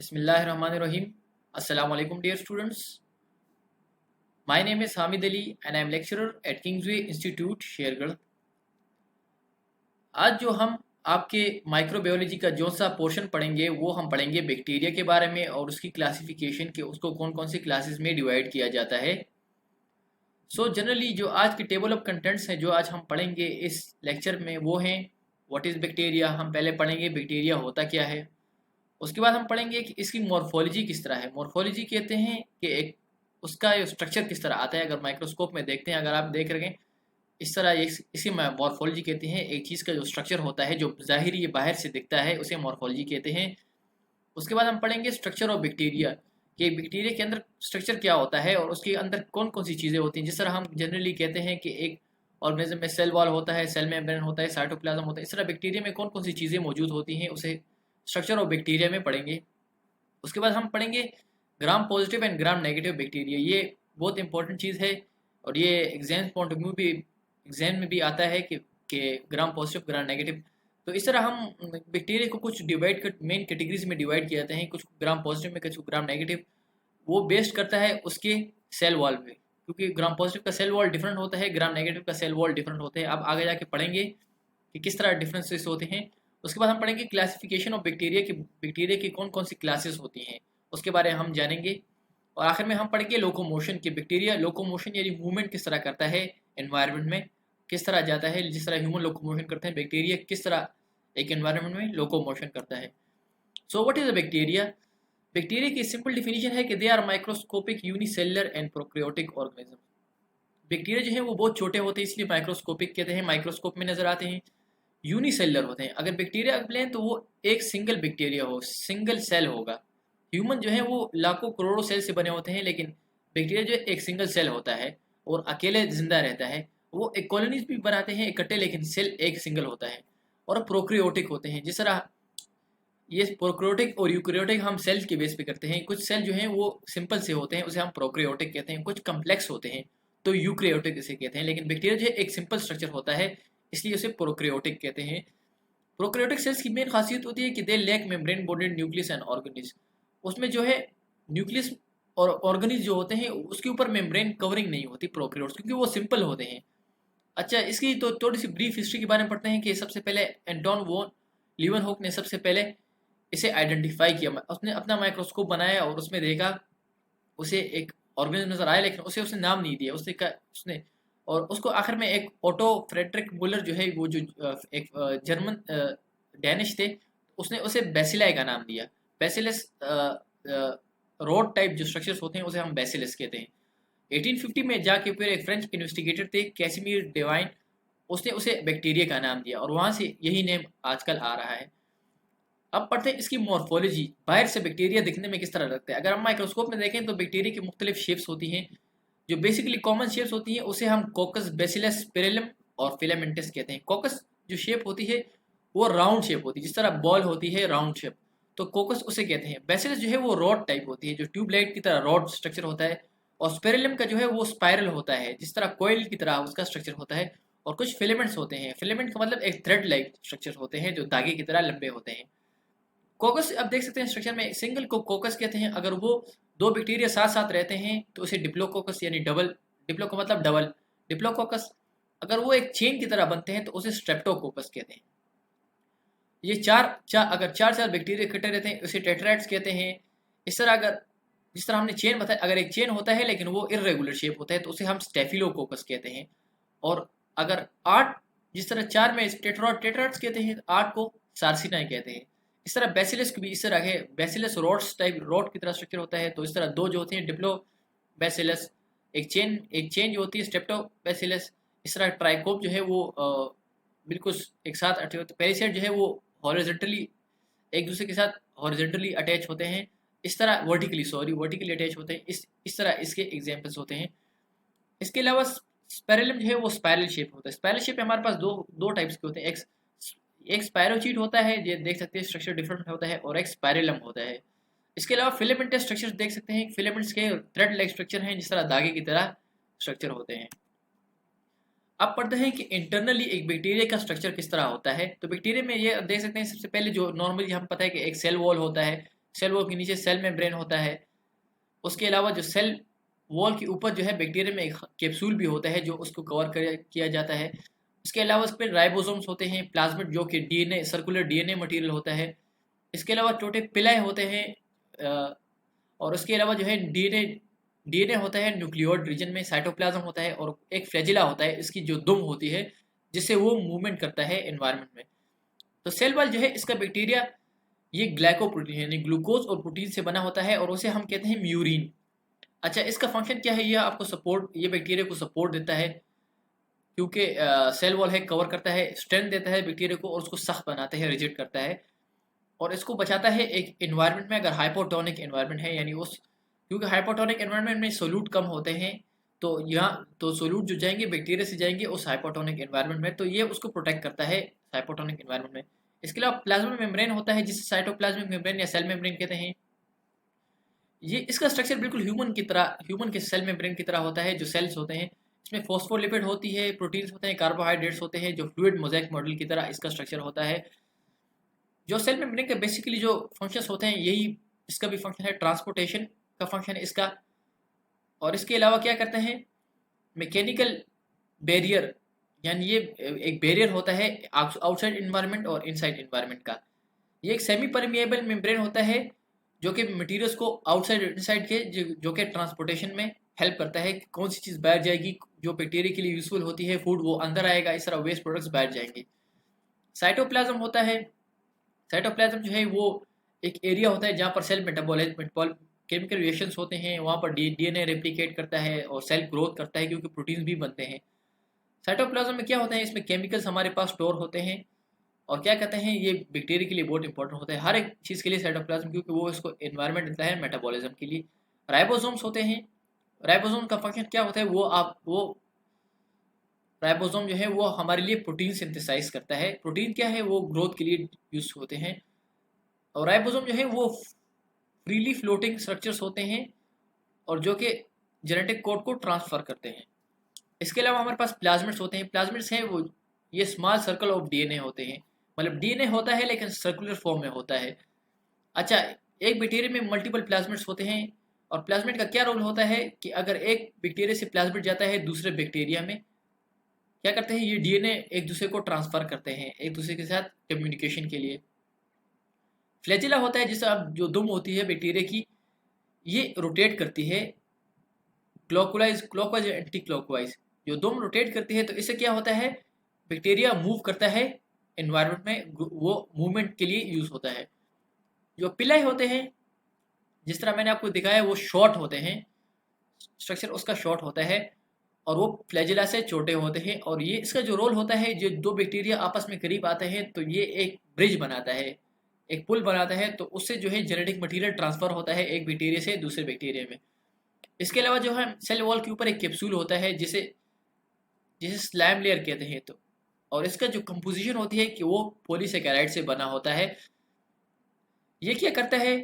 Bismillahirrahmanirrahim. Assalamu alaikum dear students. My name is Hamid Ali and I am lecturer at Kingsway Institute, Shergarh. आज जो हम आपके microbiology का जो सा पोर्शन पढ़ेंगे वो हम पढ़ेंगे बैक्टीरिया के बारे में और उसकी क्लासिफिकेशन के उसको कौन कौन सी क्लासेस में डिवाइड किया जाता है। जनरली जो आज के टेबल ऑफ कंटेंट्स हैं जो आज हम पढ़ेंगे इस लेक्चर में वो हैं व्हाट इज़ बैक्टीरिया। हम पहले पढ़ेंगे बैक्टीरिया होता क्या है। उसके बाद हम पढ़ेंगे कि इसकी मॉर्फोलॉजी किस तरह है। मॉर्फोलॉजी कहते हैं कि एक उसका स्ट्रक्चर किस तरह आता है। अगर माइक्रोस्कोप में देखते हैं, अगर आप देख रहे हैं इस तरह, इसी मॉर्फोलॉजी कहते हैं। एक चीज़ का जो स्ट्रक्चर होता है जो ज़ाहिरी ये बाहर से दिखता है उसे मॉर्फोलॉजी कहते हैं। उसके बाद हम पढ़ेंगे स्ट्रक्चर ऑफ बैक्टीरिया कि बैक्टीरिया के अंदर स्ट्रक्चर क्या होता है और उसके अंदर कौन कौन सी चीज़ें होती हैं। जिस तरह हम जनरली कहते हैं कि एक ऑर्गेनिज्म में सेल वॉल होता है, सेल मेम्ब्रेन होता है, साइटोप्लाज्म होता है, इस तरह बैक्टीरिया में कौन कौन सी चीज़ें मौजूद होती हैं उसे स्ट्रक्चर ऑफ बैक्टीरिया में पढ़ेंगे। उसके बाद हम पढ़ेंगे gram positive and gram negative bacteria. ये बहुत इंपॉर्टेंट चीज़ है और ये एग्जाम पॉइंट ऑफ व्यू भी एग्जाम में भी आता है कि ग्राम पॉजिटिव ग्राम नेगेटिव। तो इस तरह हम बैक्टीरिया को कुछ डिवाइड कर मेन कैटेगरीज में डिवाइड किए जाते हैं, कुछ ग्राम पॉजिटिव में, कुछ ग्राम नेगेटिव। वो बेस्ड करता है उसके सेल वॉल पे, क्योंकि ग्राम पॉजिटिव का सेल वॉल डिफरेंट होता है, ग्राम नेगेटिव का सेल वॉल डिफरेंट होते हैं। अब आगे जाके पढ़ेंगे कि किस तरह डिफरेंसेस होते हैं। उसके बाद हम पढ़ेंगे क्लासिफिकेशन ऑफ बैक्टीरिया की, बैक्टीरिया की कौन कौन सी क्लासेस होती हैं उसके बारे में हम जानेंगे। और आखिर में हम पढ़ेंगे लोकोमोशन की, बैक्टीरिया लोकोमोशन यानी मूवमेंट किस तरह करता है, एनवायरनमेंट में किस तरह जाता है। जिस तरह ह्यूमन लोकोमोशन करते हैं, बैक्टीरिया किस तरह एक एनवायरनमेंट में लोकोमोशन करता है। So what is a bacteria? Bacteria की सिंपल डिफिनीशन है कि they are microscopic unicellular and prokaryotic organism. Bacteria जो है वो बहुत छोटे होते हैं, इसलिए माइक्रोस्कोपिक कहते हैं, माइक्रोस्कोप में नजर आते हैं। यूनिसेलुलर होते हैं। अगर बैक्टीरिया लें तो वो एक सिंगल बैक्टीरिया हो, सिंगल सेल होगा। ह्यूमन जो है वो लाखों करोड़ों सेल से बने होते हैं, लेकिन बैक्टीरिया जो एक सिंगल सेल होता है और अकेले जिंदा रहता है। वो एक कॉलोनीज भी बनाते हैं इकट्ठे, लेकिन सेल एक सिंगल होता है। और प्रोक्रियोटिक होते हैं। जिस तरह ये प्रोक्रियोटिक और यूक्रियोटिक हम सेल के बेस पे करते हैं। कुछ सेल जो हैं वो सिंपल से होते हैं, उसे हम प्रोक्रियोटिक कहते हैं। कुछ कम्प्लेक्स होते हैं तो यूक्रियोटिक इसे कहते हैं। लेकिन बैक्टीरिया जो है एक सिंपल स्ट्रक्चर होता है, इसलिए उसे प्रोक्रियोटिक कहते हैं। प्रोक्रियोटिक सेल्स की मेन खासियत होती है कि they lack membrane bordered nucleus and organelles. उसमें जो है न्यूक्लियस और ऑर्गेनिज जो होते हैं उसके ऊपर मेम्ब्रेन कवरिंग नहीं होती प्रोक्रियोट्स, क्योंकि वो सिंपल होते हैं। अच्छा, इसकी तो थोड़ी सी ब्रीफ हिस्ट्री के बारे में पढ़ते हैं कि सबसे पहले एंटोन वॉन लीवनहोक ने सबसे पहले इसे आइडेंटिफाई किया। उसने अपना माइक्रोस्कोप बनाया और उसमें देखा, उसे एक ऑर्गेनिज्म नजर आया, लेकिन उसे उसने नाम नहीं दिया। उसने और उसको आखिर में एक ऑटो फ्रेडरिक मुलर जो है वो जो एक जर्मन डैनिश थे, उसने उसे बेसिलाई का नाम दिया। बेसिलस रोड टाइप जो स्ट्रक्चर्स होते हैं उसे हम बेसिलस कहते हैं। 1850 में जाके फिर एक फ्रेंच इन्वेस्टिगेटर थे कैसिमिर डेवाइन, उसने उसे बैक्टीरिया का नाम दिया और वहाँ से यही नेम आजकल आ रहा है। अब पढ़ते हैं इसकी मॉर्फोलॉजी, बाहर से बैक्टीरिया दिखने में किस तरह लगता है। अगर हम माइक्रोस्कोप में देखें तो बैक्टीरिया की मुख्तलिफ शेप्स होती हैं। जो बेसिकली कॉमन शेप्स होती हैं उसे हम कोकस, बेसिलस, पेरिलम और फिलामेंटस कहते हैं। कोकस जो शेप होती है वो राउंड शेप होती है, जिस तरह बॉल होती है राउंड शेप, तो कोकस उसे कहते हैं। बेसिलस जो है वो रॉड टाइप होती है, जो ट्यूबलाइट की तरह रॉड स्ट्रक्चर होता है। और स्पेरिलम का जो है वो स्पायरल होता है, जिस तरह कोयल की तरह उसका स्ट्रक्चर होता है। और कुछ फिलामेंट्स होते हैं, फिलामेंट का मतलब एक थ्रेड लाइक स्ट्रक्चर होते हैं जो धागे की तरह लंबे होते हैं। कोकस अब देख सकते हैं स्ट्रक्चर में सिंगल को कोकस कहते हैं। अगर वो दो बैक्टीरिया साथ साथ रहते हैं तो उसे डिप्लोकोकस यानी डबल, डिप्लो का मतलब डबल, डिप्लोकोकस। अगर वो एक चेन की तरह बनते हैं तो उसे स्ट्रेप्टोकोकस कहते हैं। ये अगर चार चार बैक्टीरिया इकट्ठे रहते हैं उसे टेट्राइड्स कहते हैं। इस तरह अगर जिस तरह हमने चेन बताया, अगर एक चेन होता है लेकिन वो इर्रेगुलर शेप होता है तो उसे हम स्टेफिलोकोकस कहते हैं। और अगर आठ, जिस तरह चार में टेट्राइड्स कहते हैं, आठ को सार्सिनाई कहते हैं। इस तरह बेसिलस की भी इस तरह है, बेसिलस रोड्स टाइप रोड की तरह स्ट्रक्चर होता है। तो इस तरह दो जो होते हैं डिप्लो बेसिलस, एक चेन जो होती है स्टेप्टो बेसिलस। इस तरह ट्राइकोप जो है वो बिल्कुल एक साथ अटैच होते हैं। पेरिसाइट जो है वो हॉरिजॉन्टली एक दूसरे के साथ हॉरिजॉन्टली अटैच होते हैं। इस तरह वर्टिकली अटैच होते हैं। इस तरह इसके एग्जांपल्स होते हैं। इसके अलावा स्पायरलम जो है वो स्पायरल शेप होता है। स्पायरल शेप हमारे पास दो टाइप्स के होते हैं। एक स्पायरोचीट होता है, ये देख सकते हैं स्ट्रक्चर डिफरेंट होता है, और एक स्पायरलम होता है। इसके अलावा फिलामेंटस स्ट्रक्चर देख सकते हैं, फिलामेंट्स के थ्रेड लाइक स्ट्रक्चर हैं, जिस तरह धागे की तरह स्ट्रक्चर होते हैं। अब पढ़ते हैं कि इंटरनली एक बैक्टीरिया का स्ट्रक्चर किस तरह होता है। तो बैक्टीरिया में ये देख सकते हैं, सबसे पहले जो नॉर्मली हम पता है कि एक सेल वॉल होता है, सेल वॉल के नीचे सेल मेम्ब्रेन होता है। उसके अलावा जो सेल वॉल के ऊपर जो है बैक्टीरिया में एक कैप्सूल भी होता है जो उसको कवर किया जाता है। इसके अलावा उस पर राइबोसोम्स होते हैं, प्लाज्मिड जो कि डीएनए सर्कुलर डीएनए मटेरियल होता है। इसके अलावा छोटे पिलाए होते हैं और उसके अलावा जो है डीएनए डीएनए होता है न्यूक्लियोइड रीजन में, साइटोप्लाज्म होता है और एक फ्लैजिला होता है, इसकी जो दुम होती है जिससे वो मूवमेंट करता है एनवायरनमेंट में। तो सेल वॉल जो है इसका बैक्टीरिया ये ग्लाइकोप्रोटीन यानी ग्लूकोज और प्रोटीन से बना होता है और उसे हम कहते हैं म्यूरिन। अच्छा, इसका फंक्शन क्या है? ये आपको सपोर्ट, ये बैक्टीरिया को सपोर्ट देता है क्योंकि सेल वॉल है कवर करता है, स्ट्रेंथ देता है बैक्टीरिया को और उसको सख्त बनाता है, रिजिड करता है और इसको बचाता है एक एनवायरनमेंट में अगर हाइपोटोनिक एनवायरनमेंट है, यानी उस क्योंकि हाइपोटोनिक एनवायरनमेंट में सोल्यूट कम होते हैं तो यहाँ तो सोल्यूट जो जाएंगे बैक्टीरिया से जाएंगे उस हाइपोटोनिक एनवायरनमेंट में, तो ये उसको प्रोटेक्ट करता है हाइपोटोनिक एनवायरनमेंट में। इसके अलावा प्लाज्मा मेम्ब्रेन होता है जिसे साइटोप्लाज्मिक मेम्ब्रेन या सेल मेम्ब्रेन कहते हैं। ये इसका स्ट्रक्चर बिल्कुल ह्यूमन की तरह, ह्यूमन के सेल मेम्ब्रेन की तरह होता है। जो सेल्स होते हैं इसमें फॉस्फोलिपिड होती है, प्रोटीन्स होते हैं, कार्बोहाइड्रेट्स होते हैं, जो फ्लूइड मोज़ेक मॉडल की तरह इसका स्ट्रक्चर होता है। जो सेल मेम्ब्रेन के बेसिकली जो फंक्शंस होते हैं यही इसका भी फंक्शन है, ट्रांसपोर्टेशन का फंक्शन है इसका। और इसके अलावा क्या करते हैं, मैकेनिकल बैरियर, यानी ये एक बैरियर होता है आउटसाइड इन्वायरमेंट और इनसाइड इन्वायरमेंट का। ये एक सेमी परमिएबल मेम्ब्रेन होता है जो कि मटेरियल्स को आउटसाइड और इनसाइड के जो कि ट्रांसपोर्टेशन में हेल्प करता है कि कौन सी चीज़ बाहर जाएगी जो बैक्टीरिया के लिए यूजफुल होती है, फूड वो अंदर आएगा, इस तरह वेस्ट प्रोडक्ट्स बाहर जाएंगे। साइटोप्लाज्म होता है, साइटोप्लाज्म जो है वो एक एरिया होता है जहाँ पर सेल मेटाबॉलिज्म केमिकल रिएक्शंस होते हैं, वहाँ पर डीएनए रेप्लिकेट करता है और सेल ग्रोथ करता है क्योंकि प्रोटीन्स भी बनते हैं। साइटोप्लाज्म में क्या होता है, इसमें केमिकल्स हमारे पास स्टोर होते हैं और क्या कहते हैं ये बैक्टीरिया के लिए बहुत इंपॉर्टेंट होता है, हर एक चीज़ के लिए साइटोप्लाज्म, क्योंकि वो इसको एनवायरनमेंट देता है मेटाबॉलिज्म के लिए। राइबोसोम्स होते हैं, राइबोसोम का फंक्शन क्या होता है, वो राइबोसोम जो है वो हमारे लिए प्रोटीन सिंथेसाइज करता है। प्रोटीन क्या है, वो ग्रोथ के लिए यूज होते हैं। और राइबोसोम जो है वो फ्रीली फ्लोटिंग स्ट्रक्चर्स होते हैं और जो कि जेनेटिक कोड को ट्रांसफर करते हैं। इसके अलावा हमारे पास प्लाज्मिड्स होते हैं, प्लाज्मिड्स हैं वो ये स्मॉल सर्कल ऑफ डीएनए होते हैं, मतलब डीएनए होता है लेकिन सर्कुलर फॉर्म में होता है। अच्छा, एक बैक्टीरिया में मल्टीपल प्लाज्मिड्स होते हैं और प्लाज्मिड का क्या रोल होता है कि अगर एक बैक्टीरिया से प्लाज्मिड जाता है दूसरे बैक्टीरिया में, क्या करते हैं ये डीएनए एक दूसरे को ट्रांसफर करते हैं एक दूसरे के साथ कम्युनिकेशन के लिए। फ्लैजिला होता है जिससे अब जो दुम होती है बैक्टीरिया की, ये रोटेट करती है क्लॉकवाइज एंटी क्लॉकवाइज। जो दुम रोटेट करती है तो इससे क्या होता है, बैक्टीरिया मूव करता है एनवायरनमेंट में, वो मूवमेंट के लिए यूज होता है। जो पिलाई होते हैं जिस तरह मैंने आपको दिखाया वो शॉर्ट होते हैं, स्ट्रक्चर उसका शॉर्ट होता है और वो फ्लैजिला से छोटे होते हैं और ये इसका जो रोल होता है, जो दो बैक्टीरिया आपस में करीब आते हैं तो ये एक ब्रिज बनाता है, एक पुल बनाता है, तो उससे जो है जेनेटिक मटेरियल ट्रांसफर होता है एक बैक्टीरिया से दूसरे बैक्टीरिया में। इसके अलावा जो है सेल वॉल के ऊपर एक कैप्सूल होता है जिसे जिसे स्लैम लेयर कहते हैं, तो और इसका जो कंपोजिशन होती है कि वो पॉलीसेकेराइड से बना होता है। ये क्या करता है,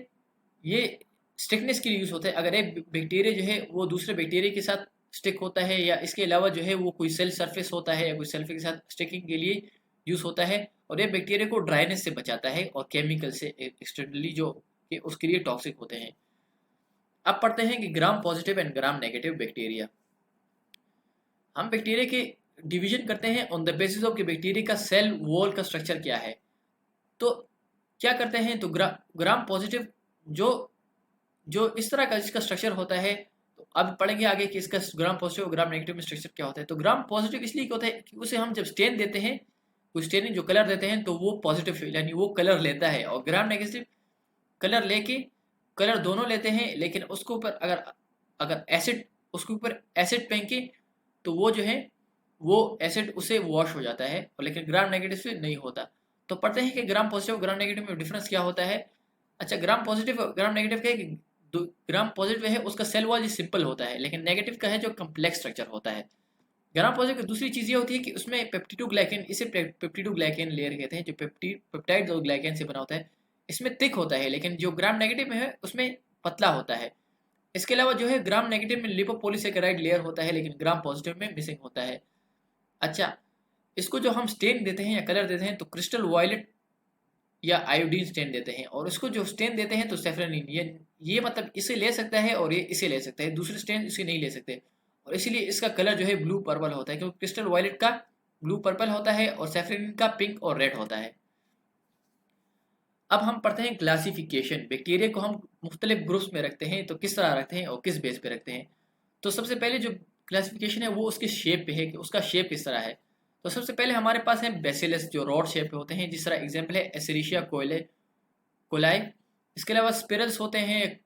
ये स्टिकनेस के लिए यूज होता है। अगर एक बैक्टीरिया जो है वो दूसरे बैक्टीरिया के साथ स्टिक होता है या इसके अलावा जो है वो कोई सेल सरफेस होता है या कोई सेल के साथ स्टिकिंग के लिए यूज होता है और ये बैक्टीरिया को ड्राइनेस से बचाता है और केमिकल से एक्सटर्नली जो कि उसके लिए टॉक्सिक होते हैं। अब पढ़ते हैं कि gram positive and gram negative bacteria. हम बैक्टीरिया के डिवीजन करते हैं ऑन द बेसिस ऑफ कि बैक्टीरिया का सेल वॉल का स्ट्रक्चर क्या है। तो क्या करते हैं, तो ग्राम पॉजिटिव जो जो इस तरह का जिसका स्ट्रक्चर होता है, तो अब पढ़ेंगे आगे कि इसका ग्राम पॉजिटिव और ग्राम नेगेटिव में स्ट्रक्चर क्या होता है। तो ग्राम पॉजिटिव इसलिए होता है कि उसे हम जब स्टेन देते हैं, कोई स्टेनिंग जो कलर देते हैं तो वो पॉजिटिव यानी वो कलर लेता है, और ग्राम नेगेटिव कलर लेके कलर दोनों लेते हैं लेकिन उसके ऊपर अगर अगर एसिड उसके ऊपर एसिड फेंके तो वो जो है वो एसिड उसे वॉश हो जाता है, और लेकिन ग्राम नेगेटिव से नहीं होता। तो पढ़ते हैं कि ग्राम पॉजिटिव ग्राम नेगेटिव में डिफरेंस क्या होता है। अच्छा, ग्राम पॉजिटिव ग्राम नेगेटिव का है कि ग्राम पॉजिटिव है उसका सेल वॉल सिंपल होता है, लेकिन नेगेटिव का है जो कम्प्लेक्स स्ट्रक्चर होता है। ग्राम पॉजिटिव की दूसरी चीज़ ये होती है कि उसमें पेप्टिडोग्लाइकेन, इसे पेप्टिडोग्लाइकेन लेयर कहते हैं, जो पेप्टाइड और ग्लाइकेन से बना होता है, इसमें थिक होता है, लेकिन जो ग्राम नेगेटिव में है उसमें पतला होता है। इसके अलावा जो है ग्राम नेगेटिव में लिपोपॉलीसेकेराइड लेयर होता है लेकिन ग्राम पॉजिटिव में मिसिंग होता है। अच्छा, इसको जो हम स्टेन देते हैं या कलर देते हैं तो क्रिस्टल वायलेट या आयोडीन स्टेन देते हैं, और इसको जो स्टेन देते हैं तो सेफ्रोनिन, ये मतलब इसे ले सकता है और ये इसे ले सकता है, दूसरे स्टेन इसे नहीं ले सकते, और इसीलिए इसका कलर जो है ब्लू पर्पल होता है, क्योंकि क्रिस्टल वायलेट का ब्लू पर्पल होता है और सेफ्रोनिन का पिंक और रेड होता है। अब हम पढ़ते हैं क्लासिफिकेशन। बैक्टीरिया को हम मुख्तलिफ ग्रुप्स में रखते हैं, तो किस तरह रखते हैं और किस बेस पे रखते हैं। तो सबसे पहले जो क्लासिफिकेशन है वो उसके शेप पे है कि उसका शेप किस तरह है। तो सबसे पहले हमारे पास है बेसिलस, जो रॉड शेप पे होते हैं, जिस तरह एग्जांपल है एसेरिशिया कोयले कोलाई। इसके अलावा स्पिरल्स होते हैं,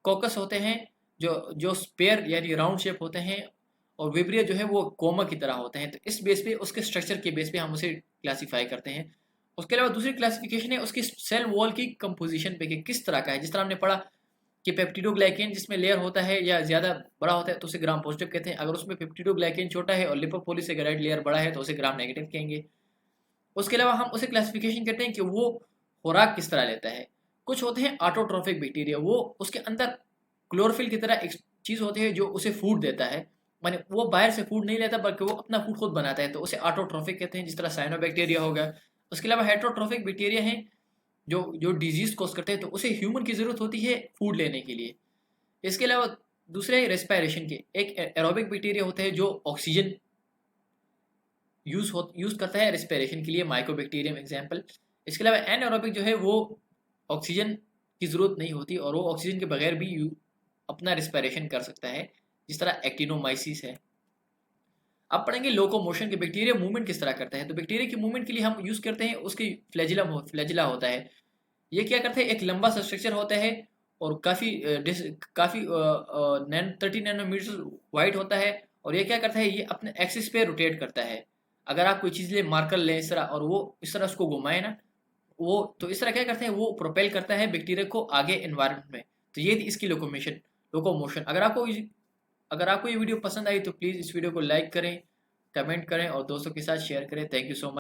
कॉकस होते हैं जो जो स्पेयर यानी राउंड शेप होते हैं, और विब्रिया जो है वो कोमा की तरह होते हैं। तो इस बेस पे, उसके स्ट्रक्चर के बेस पे हम उसे क्लासीफाई करते हैं। उसके अलावा दूसरी क्लासिफिकेशन है उसकी सेल वॉल की कंपोजिशन पे कि किस तरह का है। जिस तरह हमने पढ़ा कि पेप्टिडोग्लाइकेन जिसमें लेयर होता है या ज़्यादा बड़ा होता है तो उसे ग्राम पॉजिटिव कहते हैं, अगर उसमें पेप्टिडोग्लाइकेन छोटा है और लिपोपॉलीसेकेराइड लेयर बड़ा है तो उसे ग्राम नेगेटिव कहेंगे। उसके अलावा हम उसे क्लासिफिकेशन करते हैं कि वो खुराक किस तरह लेता है। कुछ होते हैं ऑटोट्रोफिक बैक्टीरिया, वो उसके अंदर क्लोरोफिल की तरह एक चीज़ होती है जो उसे फूड देता है, माने वो बाहर से फूड नहीं लेता बल्कि वो अपना फूड खुद बनाता है, तो उसे ऑटोट्रोफिक कहते हैं, जिस तरह साइनोबैक्टीरिया हो गया। उसके अलावा हेट्रोट्रोफिक बैक्टीरिया हैं जो जो डिजीज कॉज करते हैं, तो उसे ह्यूमन की ज़रूरत होती है फूड लेने के लिए। इसके अलावा दूसरे रेस्पिरेशन के एक एरोबिक बैक्टीरिया होते हैं जो ऑक्सीजन यूज़ करता है रेस्पिरेशन के लिए, माइकोबैक्टीरियम एग्जाम्पल। इसके अलावा एनएरोबिक जो है वो ऑक्सीजन की ज़रूरत नहीं होती और वो ऑक्सीजन के बगैर भी अपना रेस्पिरेशन कर सकता है, जिस तरह एक्टिनोमाइसिस है। अब पढ़ेंगे लोकोमोशन के, बैक्टीरिया मूवमेंट किस तरह करता है। तो बैक्टीरिया की मूवमेंट के लिए हम यूज़ करते हैं उसकी फ्लैजिला होता है। ये क्या करता है, एक लंबा सा स्ट्रक्चर होता है और काफ़ी 30 नैनोमीटर वाइड होता है, और ये क्या करता है, ये अपने एक्सिस पे रोटेट करता है। अगर आप कोई चीज़ ले, मार्कर लें इस तरह, और वो इस तरह उसको घुमाए ना, वो तो इस तरह क्या करते हैं, वो प्रोपेल करता है बैक्टीरिया को आगे एनवायरनमेंट में। तो ये थी इसकी लोकोमोशन। अगर आपको ये वीडियो पसंद आई तो प्लीज़ इस वीडियो को लाइक करें, कमेंट करें और दोस्तों के साथ शेयर करें। Thank you so much.